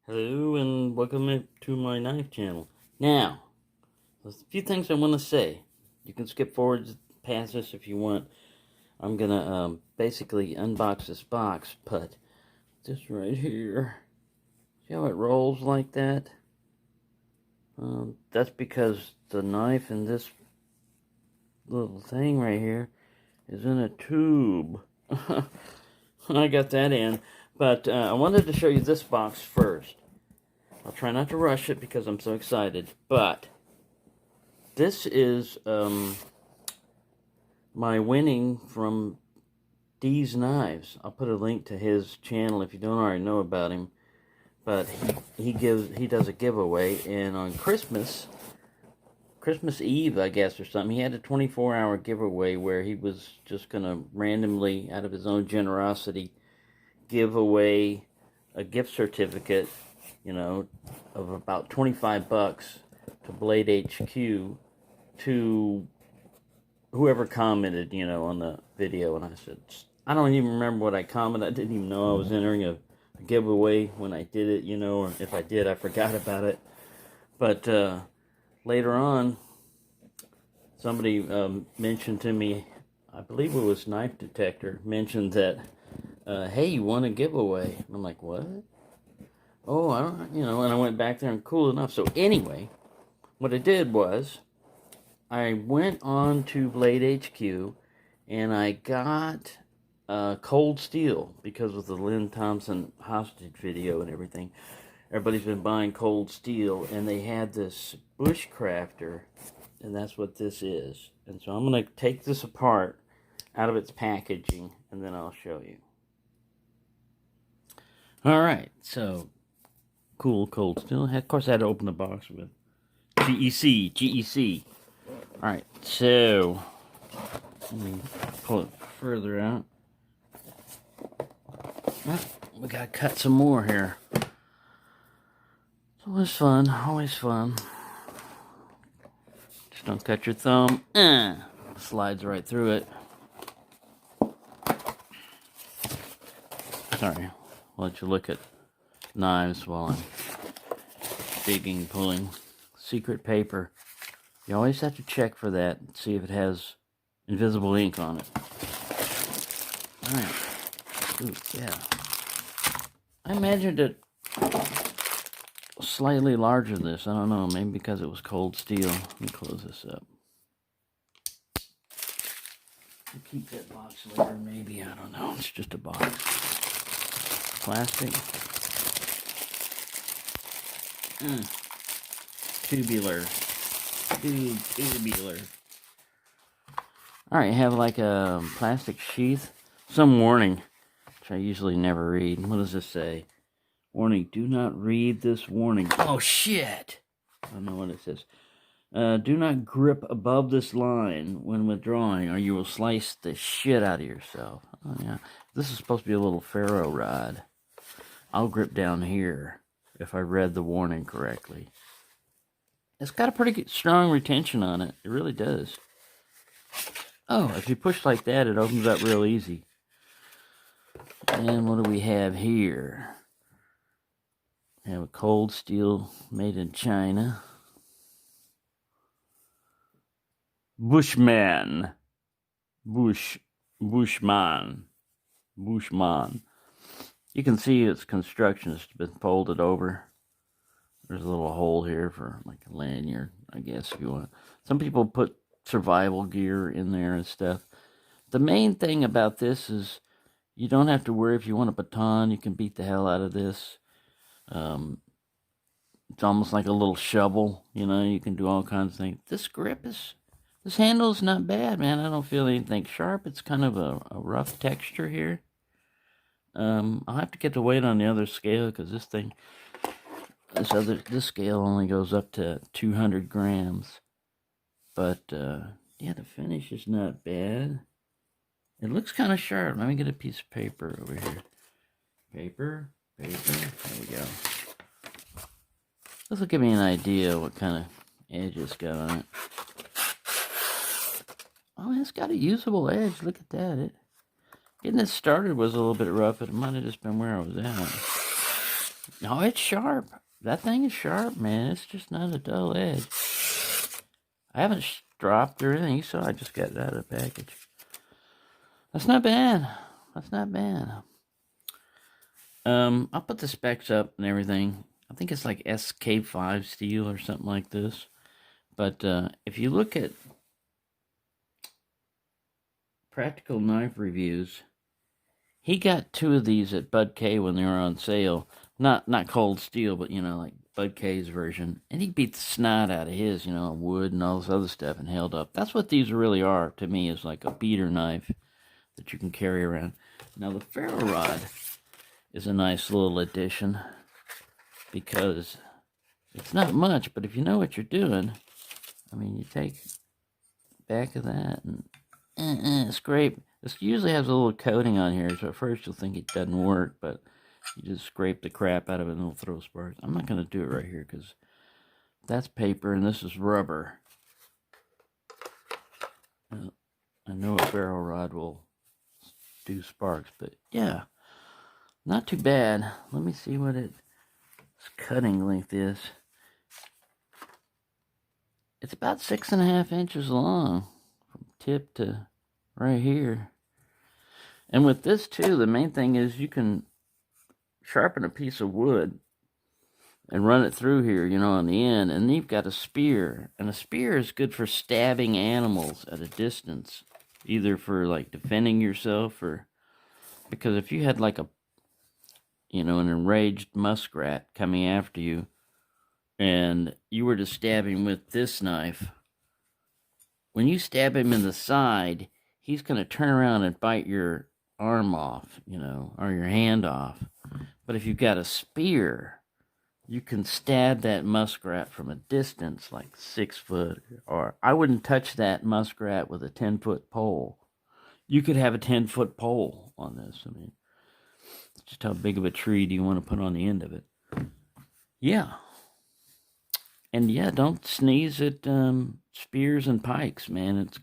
Hello and welcome to my knife channel. Now, there's a few things I want to say. You can skip forward past this if you want. I'm gonna basically unbox this box, but this right here, see how it rolls like that? That's because the knife in this little thing right here is in a tube. I got that in, but I wanted to show you this box first. I'll try not to rush it because I'm so excited, but this is my winning from D's Knives. I'll put a link to his channel if you don't already know about him. But he does a giveaway, and on Christmas Eve, I guess, or something, he had a 24-hour giveaway where he was just gonna randomly, out of his own generosity, give away a gift certificate, of about 25 bucks to Blade HQ to whoever commented, on the video. And I said, I don't even remember what I commented. I didn't even know I was entering a giveaway when I did it, or if I did, I forgot about it. But later on, somebody mentioned to me, I believe it was Knife Detector, mentioned that, hey, you won a giveaway. And I'm like, what? Oh, I don't, and I went back there and cool enough. So anyway, what I did was, I went on to Blade HQ, and I got cold steel because of the Lynn Thompson hostage video and everything. Everybody's been buying cold steel, and they had this Bushcrafter, and that's what this is. And so I'm going to take this apart out of its packaging, and then I'll show you. All right, so cool cold steel. Of course, I had to open the box with GEC. All right, so let me pull it further out. Oh, we gotta cut some more here. It's always fun, always fun. Just don't cut your thumb. Slides right through it. Sorry, I'll let you look at knives while I'm digging, pulling. Secret paper. You always have to check for that and see if it has invisible ink on it. Alright. Ooh, yeah. I imagined it slightly larger than this. I don't know. Maybe because it was cold steel. Let me close this up. I'll keep that box later, maybe. I don't know. It's just a box. Plastic. Tubular. Tubular. Alright, you have like a plastic sheath. Some warning, which I usually never read. What does this say? Warning, do not read this warning. Oh, shit! I don't know what it says. Do not grip above this line when withdrawing, or you will slice the shit out of yourself. Oh, yeah. This is supposed to be a little ferro rod. I'll grip down here if I read the warning correctly. It's got a pretty strong retention on it. It really does. Oh, if you push like that, it opens up real easy. And what do we have here? We have a cold steel made in China. Bushman. Bushman. You can see its construction has been folded over. There's a little hole here for like a lanyard, I guess, if you want. Some people put survival gear in there and stuff. The main thing about this is you don't have to worry if you want a baton. You can beat the hell out of this. It's almost like a little shovel. You can do all kinds of things. This handle is not bad, man. I don't feel anything sharp. It's kind of a rough texture here. I'll have to get the weight on the other scale because this scale only goes up to 200 grams. But, yeah, the finish is not bad. It looks kind of sharp. Let me get a piece of paper over here. Paper. There we go. This will give me an idea what kind of edge it's got on it. Oh, it's got a usable edge. Look at that. Getting it started was a little bit rough, but it might have just been where I was at. Oh, it's sharp. That thing is sharp, man. It's just not a dull edge. I haven't dropped or anything. You saw I just got it out of the package. That's not bad. That's not bad. I'll put the specs up and everything. I think it's like SK5 steel or something like this. But if you look at Practical Knife Reviews, he got 2 of these at Bud K when they were on sale. Not cold steel, but like Bud K's version. And he beat the snot out of his, wood and all this other stuff and held up. That's what these really are to me, is like a beater knife that you can carry around. Now the ferro rod is a nice little addition because it's not much, but if you know what you're doing, I mean, you take back of that and scrape. This usually has a little coating on here, so at first you'll think it doesn't work, but you just scrape the crap out of it and it'll throw sparks. I'm not going to do it right here because that's paper and this is rubber. I know a ferro rod will do sparks, but yeah, not too bad. Let me see what its cutting length is. It's about 6.5 inches long from tip to right here. And with this too, the main thing is you can sharpen a piece of wood and run it through here, on the end, and then you've got a spear. And a spear is good for stabbing animals at a distance, either for like defending yourself or because if you had like an enraged muskrat coming after you and you were to stab him with this knife, when you stab him in the side, he's going to turn around and bite your arm off, or your hand off. But if you've got a spear, you can stab that muskrat from a distance, like 6 foot, or I wouldn't touch that muskrat with a 10-foot pole. You could have a 10-foot pole on this. I mean, just how big of a tree do you want to put on the end of it? Yeah. And yeah, don't sneeze at spears and pikes, man. It's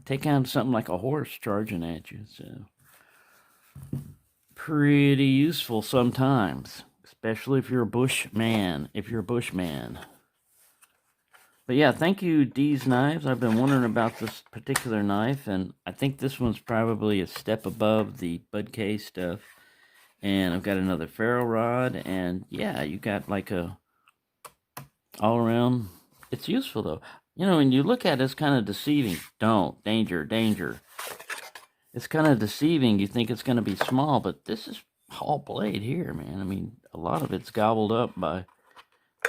take on something like a horse charging at you. So pretty useful sometimes, especially if you're a bushman. But yeah, thank you, D's Knives. I've been wondering about this particular knife, and I think this one's probably a step above the Bud K stuff. And I've got another ferro rod, and yeah, you got like a all around. It's useful though. When you look at it, it's kind of deceiving. Danger. It's kind of deceiving. You think it's going to be small, but this is all blade here, man. I mean, a lot of it's gobbled up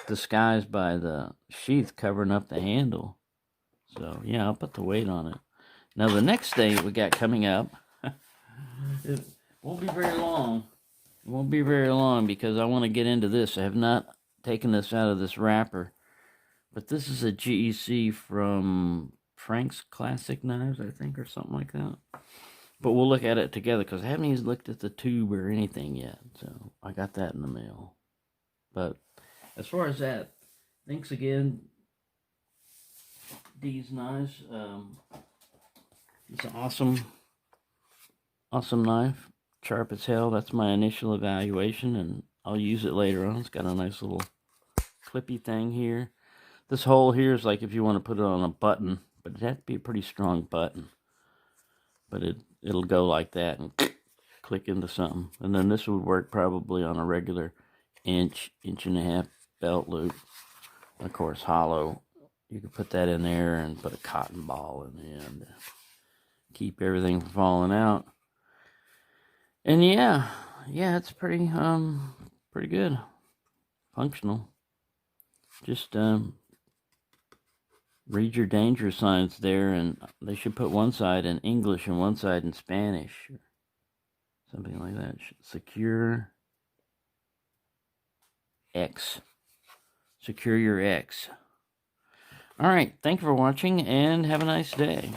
disguised by the sheath covering up the handle. So yeah, I'll put the weight on it. Now the next thing we got coming up, it won't be very long. It won't be very long because I want to get into this. I have not taken this out of this wrapper, but this is a GEC from Frank's Classic Knives, I think, or something like that. But we'll look at it together because I haven't even looked at the tube or anything yet. So I got that in the mail. But as far as that, thanks again, D's Knives. It's an awesome knife. Sharp as hell. That's my initial evaluation, and I'll use it later on. It's got a nice little clippy thing here. This hole here is like if you want to put it on a button, but it'd have to be a pretty strong button. But it'll go like that and click into something. And then this would work probably on a regular inch and a half belt loop. And of course, hollow. You could put that in there and put a cotton ball in the end to keep everything from falling out. And yeah, it's pretty good, functional. Just read your danger signs there, and they should put one side in English and one side in Spanish, or something like that. Secure X. Secure your X. All right, thank you for watching, and have a nice day.